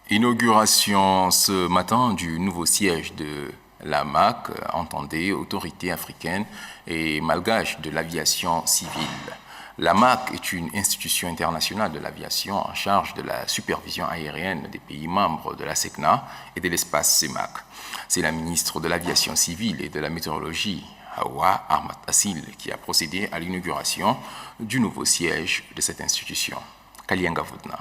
Inauguration ce matin du nouveau siège de l'AMAC, entendez, Autorité africaine et malgache de l'aviation civile. L'AMAC est une institution internationale de l'aviation en charge de la supervision aérienne des pays membres de la SECNA et de l'espace CEMAC. C'est la ministre de l'Aviation civile et de la météorologie, Hawa Ahmad Assil, qui a procédé à l'inauguration du nouveau siège de cette institution. Kalianga Voudna.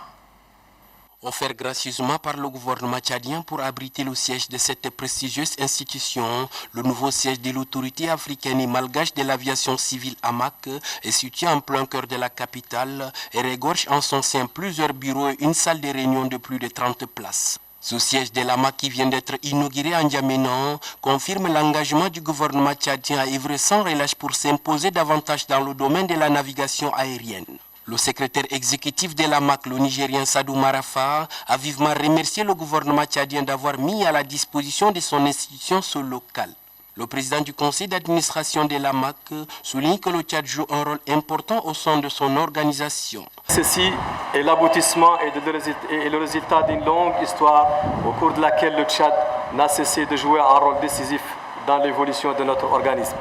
Offert gracieusement par le gouvernement tchadien pour abriter le siège de cette prestigieuse institution, le nouveau siège de l'autorité africaine et malgache de l'aviation civile AMAC est situé en plein cœur de la capitale et regorge en son sein plusieurs bureaux et une salle de réunion de plus de 30 places. Ce siège de l'AMAC qui vient d'être inauguré en N'Djamena confirme l'engagement du gouvernement tchadien à œuvrer sans relâche pour s'imposer davantage dans le domaine de la navigation aérienne. Le secrétaire exécutif de l'AMAC, le Nigérien Sadou Marafa, a vivement remercié le gouvernement tchadien d'avoir mis à la disposition de son institution ce local. Le président du conseil d'administration de l'AMAC souligne que le Tchad joue un rôle important au sein de son organisation. Ceci est l'aboutissement et le résultat d'une longue histoire au cours de laquelle le Tchad n'a cessé de jouer un rôle décisif dans l'évolution de notre organisme.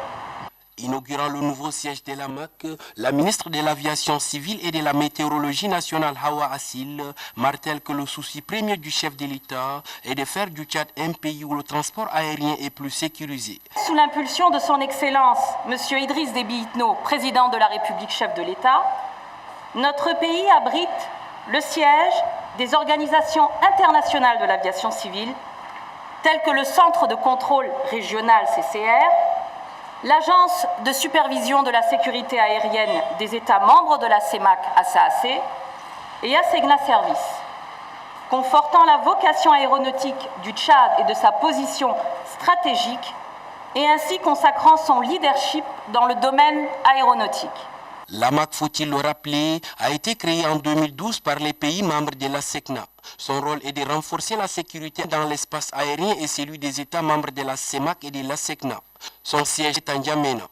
Inaugurant le nouveau siège de l'AMAC, la ministre de l'Aviation civile et de la météorologie nationale Hawa Assil martèle que le souci premier du chef de l'État est de faire du Tchad un pays où le transport aérien est plus sécurisé. Sous l'impulsion de son Excellence, M. Idriss Déby Itno, président de la République, chef de l'État, notre pays abrite le siège des organisations internationales de l'aviation civile, telles que le Centre de contrôle régional CCR, l'Agence de supervision de la sécurité aérienne des États membres de la CEMAC ASAAC et ASEGNA Service, confortant la vocation aéronautique du Tchad et de sa position stratégique et ainsi consacrant son leadership dans le domaine aéronautique. L'AMAC, faut-il le rappeler, a été créé en 2012 par les pays membres de la SECNA. Son rôle est de renforcer la sécurité dans l'espace aérien et celui des États membres de la CEMAC et de la SECNA. Son siège est en N'Djamena.